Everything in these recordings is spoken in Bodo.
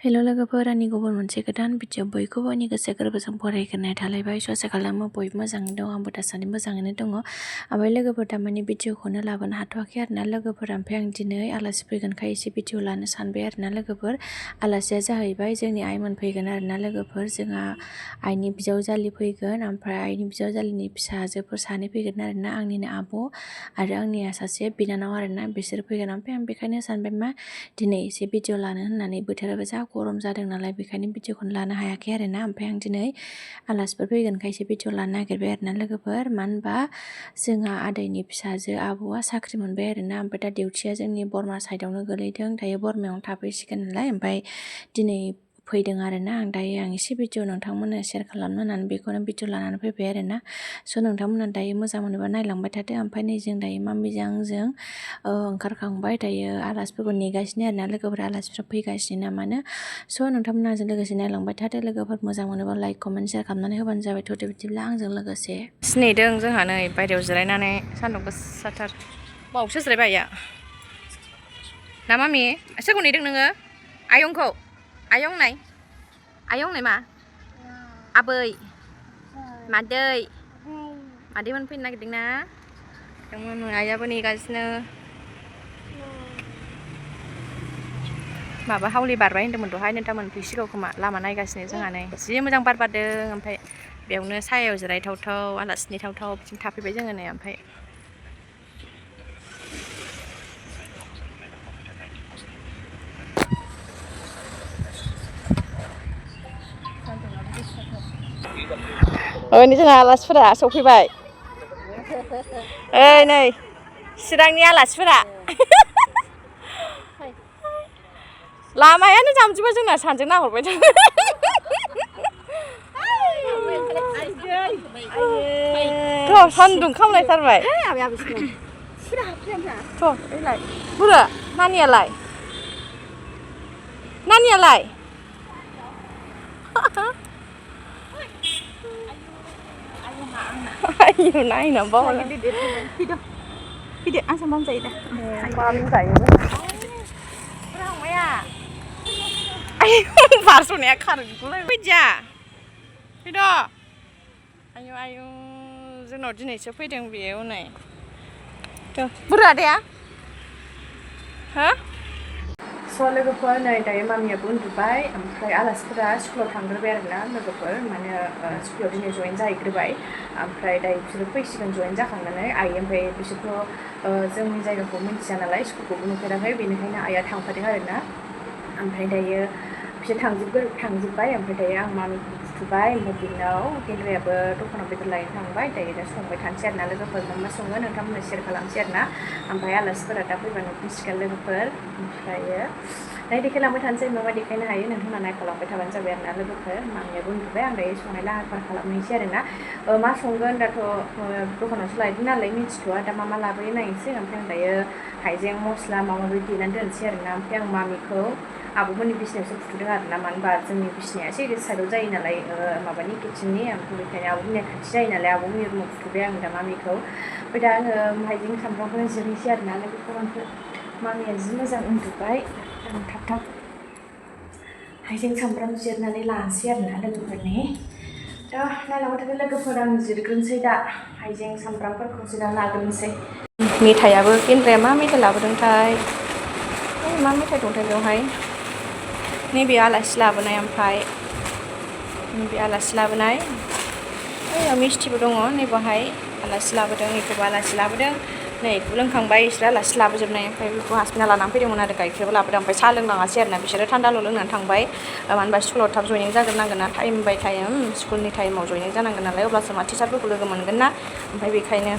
हेल' लोगोफोर, आंनि गुबुन मोनसे गोदान भिडिअ बयखौबो आंनि गोसो गोरबोजों बरायग्रोनाय थालायबाय। आसा खालामो बयबो मोजाङैनो दं, आंबो दासान्दि मोजाङैनो दङ। ओमफ्राय लोगोफोर थारमाने भिडिअखौनो लाबोनो हाथ'वाखै आरोना लोगोफोर। ओमफ्राय आं दिनै आलासि फैगोनखाय एसे भिडिअ लानो सानबाय आरोना लोगोफोर। आलासिया जाहैबाय जोंनि आइमोन फैगोन आरोना लोगोफोर। जोंहा आइनि बिजावजालि फैगोन, ओमफ्राय आइनि बिजावजालिनि फिसाजोफोर सानै फैगोन आरोना। आंनिनो आब' आरो आंनिया सासे बिनानाव आरोना, बिसोर फैगोन। ओमफ्राय आं बेखायनो सानबाय मा दिनै एसे भिडिअ लानो होननानै, बोथोराबो जा गरम जादों नालाय बेखायनो भिडिअखौनो लानो हायाखै आरोना। ओमफ्राय आं दिनै आलासिफोर फैगोनखाय एसे भिडिअ लानो नागिरबाय आरोना लोगोफोर। मानो होनबा जोंहा आदैनि फिसाजो आब'आ साख्रि मोनबाय आरोना। ओमफ्राय दा डिउटिया जोंनि बरमा साइडआवनो गोलैदों, दायो बरमायावनो थाफैसिगोन नालाय। ओमफ्राय दिनै फैदों आरोना। आं एसे भिडिअ नोंथांमोननो शेयार खालामनो होननानै बेखौनो भिडिअ लानानै फैबाय आरोना। स' नोंथांमोना दायो मोजां मोनोबा नायलांबाय थादो। ओमफ्राय नै जों दायो माम्मिजों आंजों ओंखारखांबाय, दायो आलासिफोरखौ नेगासिनो आरोना लोगोफोर। आलासिफ्रा फैगासिनो ना मानो। स' नोंथांमोना आंजों लोगोसे नायलांबाय थादो लोगोफोर। मोजां मोनोबा लाइक कमेन्ट शेयार खालामनानै होबानो जाबाय। थ'दो बिदिब्ला आंजों लोगोसे स्नेदों जोंहा नै बायहेरायाव जिरायनानै, सान्दुं गोसाथार। बावसो जिरायबाय आइया ना मामि? सोरखौ नेदों नोङो? आयंखौ? आयं नाय मा? आबै मादै मादैमोन फैनो नागिरदों ना? आइयाबो नेगासिनो। माबा हावलि बारबाय होन्दोंमोन दहाय, नोंथां मोनफैसिगौ खोमा। लामा नायगासिनो जोंहा नै, जि मोजां बार बारदों। ओमफ्राय बेयावनो सायायाव जिरायथावथाव, आलासि नेथावथाव बिदिनो थाफैबाय जोङो नै। ओमफ्राय जोंहा आलासिफोरा सफैबाय। ओइ नै चिरांनि आलासिफोरा लामायानो जामजोबा जोंना, सानजों नाहरबाय था। सान्दुं खामलायथारबाय। बुरा नानियालाय? आयु नायना बावला। फैदो आं सामबाम जायो दा। माम जायो फंबाया। आयु बारस'नाया खारगुलायबाय। फैदिया फैद'। आयु जोंनाव दिनैसो फैदों बेयो नै। बुरा आदाया हो? स' लोगोफोर नै दायो मामियाबो उन्दुबाय। ओमफ्राय आलासिफोरा स्कुलाव थांग्रोबाय आरोना लोगोफोर, माने स्कुलाव दिनै जइन जाहैग्रोबाय। ओमफ्राय दायो बिसोरो फैसिगोन जइन जाखांनानै। ओमफ्राय बिसोरथ' जोंनि जायगाखौ मिन्थिया नालाय, स्कुलखौबो नुफेराखै, बेनिखायनो आइया थांफादों आरोना। ओमफ्राय दायो बिसोर थांजोब्बाय। ओमफ्राय दायो आं मामिखौ फुथुबाय। ओमफ्राय बिनाव गेन्द्रायाबो दखानाव बेदर लायनो थांबाय। दायो दा संबाय थानोसै आरोना लोगोफोर। मा सङो नोंथांमोननो शेयार खालामसै आरोना। ओमफ्राय आलासिफोरा दा फैबानो फैसिगोन लोगोफोर। ओमफ्रायो दायो देखायलांबाय थानोसै, माबा देखायनो हायो नोंथांमोना नायखालांबाय थाबानो जाबाय आरोना लोगोफोर। मामियाबो उन्दुबाय, आं दायो संनाय लाहार फाहार खालामनोसै आरोना। मा संगोन दाथ' दखानावसो लायदों नालाय मिथिथ'वा, दा मा लाबोयो नायनोसै। ओमफ्राय आं दायो हाइजें मस्ला माबा माबि देनानै दोनसै आरोना। ओमफ्राय आं मामिखौ आब'मोननि बिसिनायावसो फुथुदों आरोना। मानो होनबा जोंनि बिसिनाया एसे साइडआव जायो नालाय, माबानि किटचेननि। ओमफ्राय बेखायनो आब'मोननिया खाथि जायो नालाय, आब'मोननि रुमाव फुथुबाय आं दा मामिखौ। ओमफ्राय दा आङो हाइजें सामब्रामखौनो जिरनोसै आरोना लोगोफोर। ओमफ्राय मामिया जि मोजां उन्दुबाय। आं थाब हाइजें सामब्राम जिरनानै लानोसै आरोना लोगोफोरनि। दा नायलांबाय थादो लोगोफोर, आं जिरग्रोनोसै दा हाइजें सामब्रामफोरखौ जिरना लाग्रोनोसै। मेथाइयाबो गेन्द्राया मा मेथाइ लाबोदोंथाय? मा मेथाइ दंथाय बेवहाय? नैबे आलासि लाबोनाय, ओमफ्राय नैबे आलासि लाबोनाय, मिस्थिबो दङ नै बेवहाय। आलासि लाबोदों, बेखौबो आलासि लाबोदों। नै बेखौ लोंखांबाय, बिसोर आलासि लाबोजोबनाय। ओमफ्राय बेखौ हासबेन्डआ लानानै फैदोंमोन आरो, गाइखेरबो लाबोदों। ओमफ्राय साहा लोंलाङासै आरोना, बिसोरो थान्दाल' लोंनानै थांबाय। मानो होनबा स्कुलाव थाब जयनिं जाग्रोनांगोन ना, टाइम बाय टाइम स्कुलनि टाइमाव जयनिं जानांगोन नालाय, अब्लासो मा टिचारफोरखौ लोगो मोनगोन ना। ओमफ्राय बेखायनो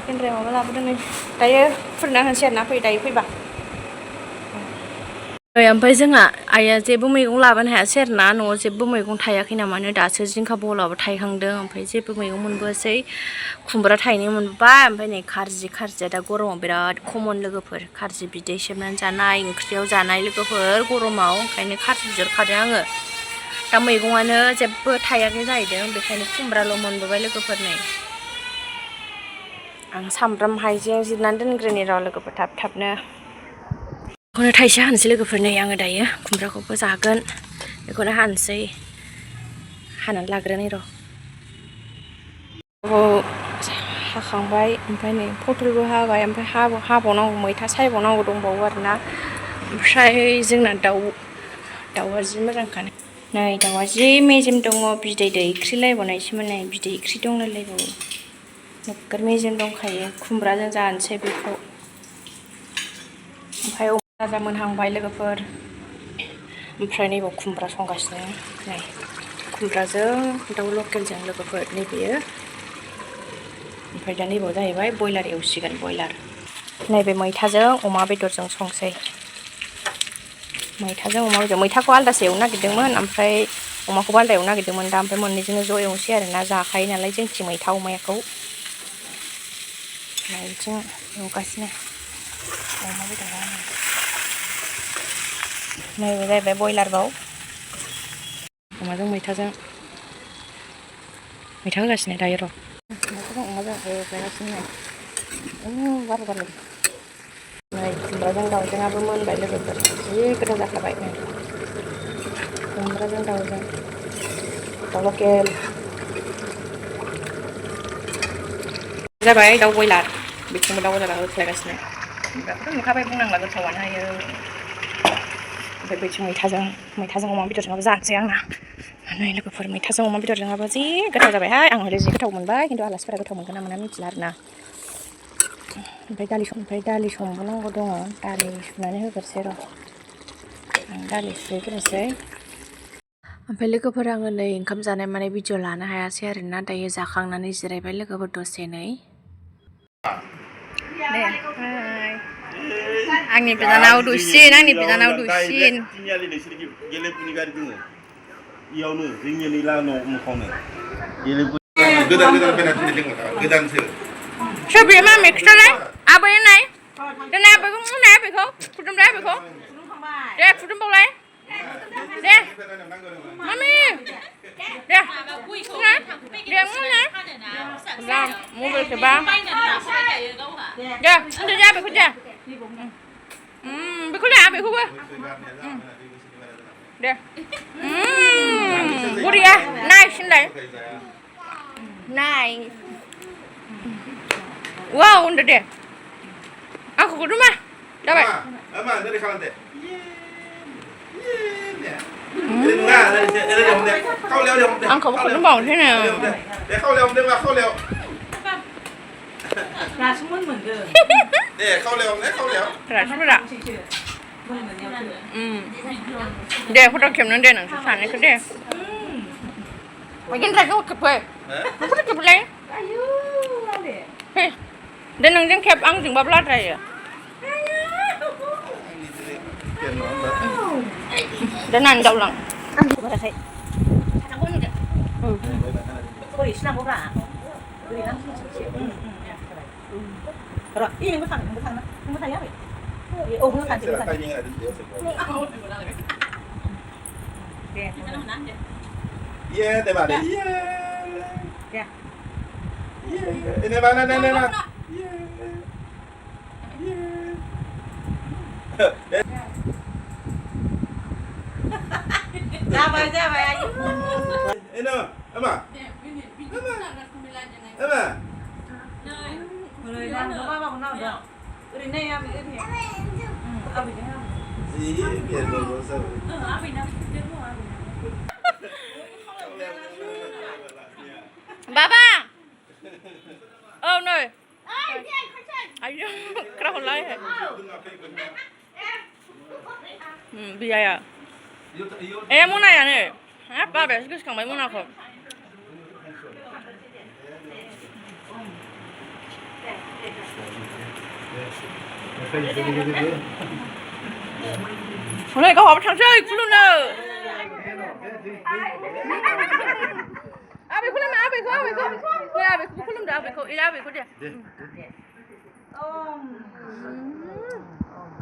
गेन्द्राया माबा लाबोदों नै, दायो फुदुंना होनोसै आरोना। दायो फैबा। ओमफ्राय जोंहा आइया जेबो मैगं लाबोनो हायासै आरोना, न'आव जेबो मैगं थायाखै नामानो। दासो जिंखा बहलाबो थायहांदों, ओमफ्राय जेबो मैगं मोनबोआसै। खुमब्रा थाइनै मोनबाय। ओमफ्राय नै खारजिया दा गरमाव बिराद कमन लोगोफोर। खारजि बिदै सेबनानै जानाय, ओंख्रियाव जानाय लोगोफोर गरमाव। ओंखायनो खारजि बिहरखादों आङो। दा मैगङानो जेबो थायाखै जाहैदों, बेखायनो खुमब्राल' मोनबोबाय लोगोफोर। नै आं सामब्राम हाइजें जिरनानै दोनग्रोनि र' लोगोफोर थाबनो। बेखौनो थाइसे हानोसै लोगोफोरनो आङो दायो खुमब्राखौबो जागोन बेखौनो हानोसै हानानै लाग्रोनि र' हाखांबाय ओमफ्राय नै पटलबो हाबाय ओमफ्राय हाबावनांगौ मैथा सायबावनांगौ दंबावो आरोना ओमफ्राय जोंना दाउआ जि मोजांखानो नै दाउआ जि मेजेम दङ बिदै दैख्रिलायबावनायसोमोन नै बिदै ओंख्रि दंलायलायबावो नोगोर मेजेम दंखायो खुमब्राजों जानोसै बेखौ ओमफ्राय अमा भाजा मोनहांबाय लोगोफोर ओमफ्राय नैबाव खुमब्रा संगासिनो नै खुमब्राजों दाउ लकेलजों लोगोफोर नैबेयो ओमफ्राय दा नैबाव जाहैबाय बयलार एवसिगोन बयलार नैबे मैथाजों अमा बेदरजों संसै मैथाजों अमा बेदर मैथाखौ आलदासो एवनो नागिरदोंमोन ओमफ्राय अमाखौबो आलदा एवनो नागिरदोंमोन दा ओमफ्राय मोननैजोंनो ज' एवनोसै आरोना जाखायो नालाय जोंथिं मैथा अमाखौ बिथिं एवगासिनो अमा बेदरा नैबे जाहैबाय बयलार बाव अमाजों मैथा होगासिनो दायो र' अमाजों एवगासिनो बार नै खुमब्राजों दाउजोंआबो मोनबाय लोगोफोर जि गोथाव जाखाबाय नै खुमब्राजों दाउजों दाउ लकेल जाबाय दाउ बयलार बेखौबो दाउ बयलार होख्लायगासिनो खुमब्राखौथ' नुखाबाय बुंनांला गोथावानो हायो ओमफ्राय बैथिं मैथाजों अमा बेदरजोंबो जानोसै आंना नै लोगोफोर मैथाजों अमा बेदरजोंबो जि गोथाव जाबायहाय आं हले जि गोथाव मोनबाय खिन्थु आलासिफोरा गोथाव मोनगोन ना मोना मिथिला आरोना ओमफ्राय दालि संबावनांगौ दङ दालि सुनानै होग्रोसै र' आं दालि सुग्रोनोसै ओमफ्राय लोगोफोर आङो नै ओंखाम जानाय माने भिडिअ लानो हायासै आरोना दायो जाखांनानै जिरायबाय लोगोफोर दसे नै आंनि बिनानाव दुइसिन सोर बे मामि खिथालाय आबै होननाय दोननाय आबैखौ होननाय आबैखौ फुदुंलाय आबैखौ दे फुदुंबावलाय दे मामि दे मबाइलखौबा दे उन्दु दे आबैखौ दे बेखौ दे आबैखौबो दे बरिया नायसिनलाय नाय वाव उन्दु दे आंखौ गुदुमा जाबाय आंखौबो खुदुंबावनोसै नो रासिनफोरा दे फट' खेबनो दे नोंसोर सानैखौ दे फै फट' खेबलाय फै दे नोंजों खेब आंजोंबाबो लाद्रायो दे नानि दावलां बाराखै बोरै सुनांगौब्रा बोरै र' नोंबो थाङो आबै औ होखानोसै जाबाय ayo Emma mulai dah bawa kena dah ini ya abi ini abi dah iya biar bosan abi nak demo abi Baba oh no ayo kerah lagi biaya muna ya nih apa besok sekarang muna kok 오늘 이거 와봐 당첨 굴러나 아베 굴러나 아베 굴러 굴러나 아베 굴러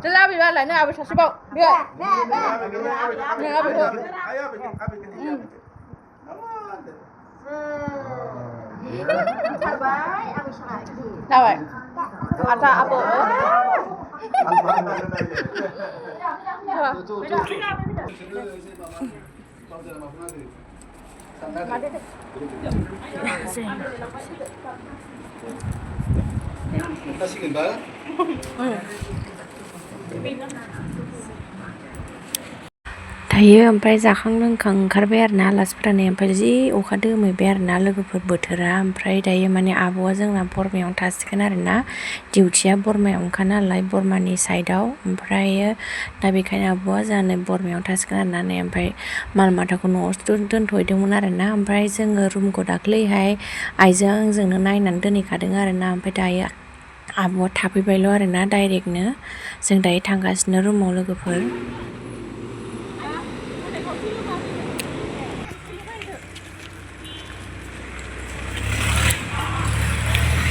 Jela bị lại nữa, bị sao bao? Biết. Nè, bị thôi. Jabai, abi salah. Jabai. Ada apa? Dayo ओमफ्राय जाखां लोंखां ओंखारबाय आरोना आलासिफोरानो ओमफ्राय जि अखा दोमैबाय आरोना लोगोफोर बोथोरा ओमफ्राय दायो माने आब'आ जोंना बरमायावनो थासिगोन आरोना डिउटिया बरमायावनोखा नालाय बरमानि साइडआव ओमफ्रायो दा बेखायनो आब'आ जोंहानो बरमायावनो थासिगोन आरोना नै ओमफ्राय माल माथाखौ न'आवसो दोनथ'हैदोंमोन आरोना ओमफ्राय जोङो रुमखौ दाख्लैहाय आइजों आंजोंनो नायनानै दोनहैखादों आरोना ओमफ्राय दायो आब'आ थाफैबायल' आरोना डाइरेक्टनो जों दायो थांगासिनो रुमाव लोगोफोर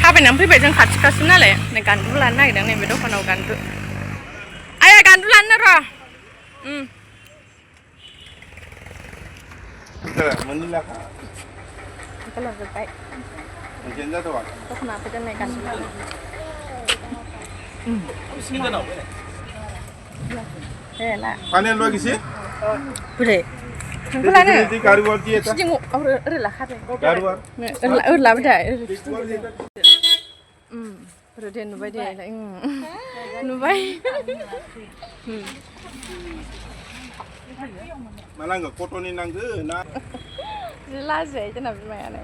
थाबायनानै फैबाय जों खाथि खासि नालाय नै गान्दु लानो नागिरदों नैबे दखानाव गान्दु आया गान्दु लानो र' लाजोब्बाय दखाना फैदों नै गान्दु Panen lagi sih? Boleh. Nanti garuar dia tak? Sini relak ada. Garuar. Relak ada. Berarti nubai dia. Nubai. Malah nggak kotonin nangge, nah. Jelas ya, jangan bermain.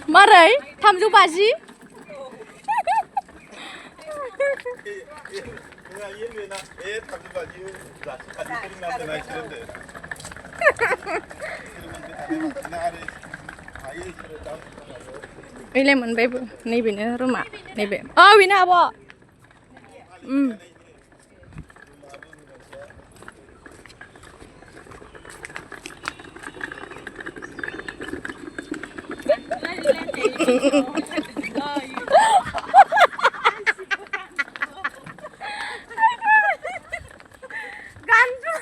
Marai, tamju baji. Ini mwnbai bu, ini bina rumah, ini be. Oh, bina apa? Gandu,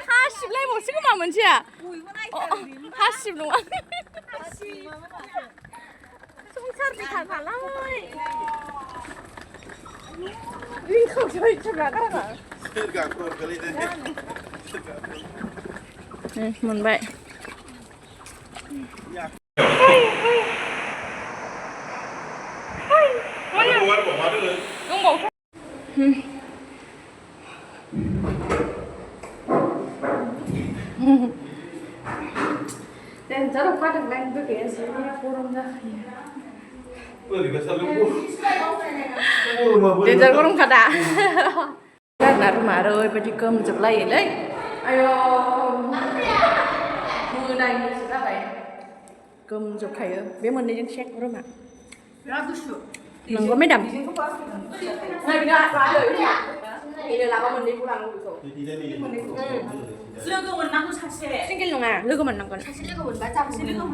hasib lagi mau sih kemana sih? Hasib dong. Sungsar di kata lagi. Ini kau coba coba kan? Mwnbai. Dan jauh pada lain begitu sih, kurang dah. Dan jauh kurang kada. Karena rumah rồi, bây giờ cơm chụp lại đấy. Ayo, mưa này mưa sẽ vậy. Cơm chụp khay, biết mình đi check rumah. Nggak mấy đầm. Này bây giờ phá rồi. Ini lama mình đi pulang gitu. lwgw menang tuh saseya. Singgil dong ah, lwgw menang kan? lwgw baca lwgw.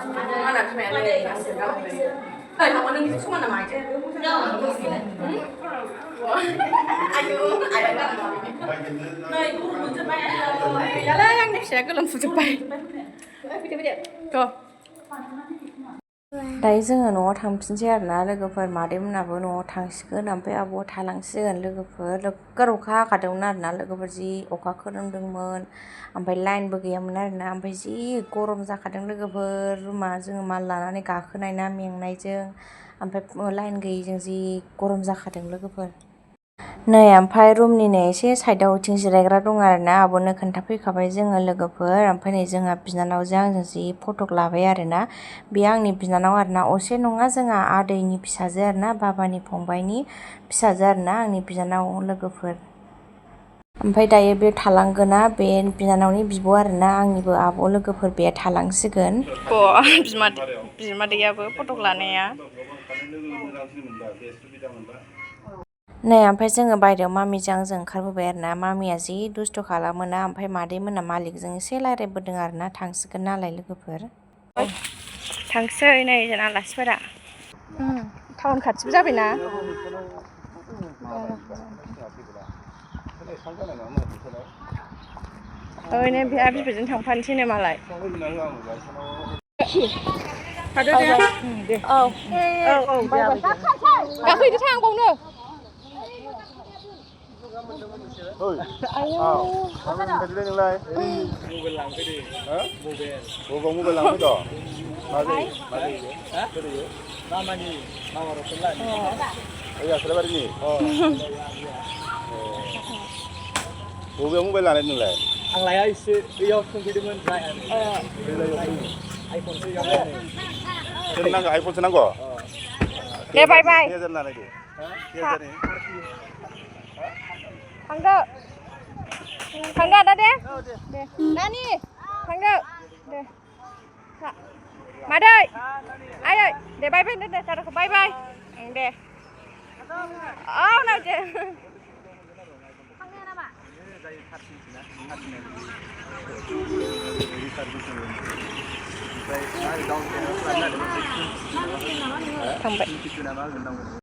Mana sebenarnya? Kamu nang itu cuma nama aja. Ayo, ada nggak mau ini? Nah, ibu mencoba Ya lah yang nih saya belum mencoba. Tuh. दायो जोङो न'आव थांफिनसै आरोना लोगोफोर मादैमोनाबो न'आव थांसिगोन ओमफ्राय आब'आ थालांसिगोन लोगोफोर नोगोर अखा हाखादोंमोन आरोना लोगोफोर जि अखा खोरोमदोंमोन ओमफ्राय लाइनबो गैयामोन आरोना ओमफ्राय जि गरम जाखादों लोगोफोर रुमा जोङो माल लानानै गाखोनाय ना मेंनायजों ओमफ्राय लाइन गैयिजों जि गरम जाखादों लोगोफोर नै ओमफ्राय रुमनिनो एसे साइडआव इथिं जिरायग्रा दं आरोना आब'नो खोन्थाफैखाबाय जोङो लोगोफोर ओमफ्राय नै जोंहा बिनानावजों आंजों जि फटक लाबाय आरोना बे आंनि बिनानाव आरोना असे नङा जोंहा आदैनि फिसाजो आरोना बाबानि फंबायनि फिसाजो आरोना आंनि बिनानाव लोगोफोर ओमफ्राय दायो बे थालांगोना बे बिनानावनि बिब' आरोना आंनिबो आब' लोगोफोर बे थालांसिगोन बिमादैयाबो फटक लानाया नै ओमफ्राय जोङो बायहेरायाव मामिजों आंजों ओंखारबोबाय आरोना मामिया जि दुस्थ' खालामोना ओमफ्राय मादैमोना मालिकजों एसे रायज्लायबोदों आरोना थांसिगोन नालाय लोगोफोर थांसै नै जोंना आलासिफोरा टाउन खाथिबो जाबायना ओरैनो बिहा बिबैजों थांफानोसैनो मालाय गाखोहैदो थां बावनो मबाइल लांफैदो बबेयाव मबाइल लानाय नोंलाय आं लाया एसे बैयाव सोंफैदोंमोन सोर नांगौ आइफनसो नांगौ दे बाय बाय थांदो आदा दे नानि थांदो दे मादै आयै दे बाय बाय दे दादाखौ बाय बाय दे औ नाव दे थांबाय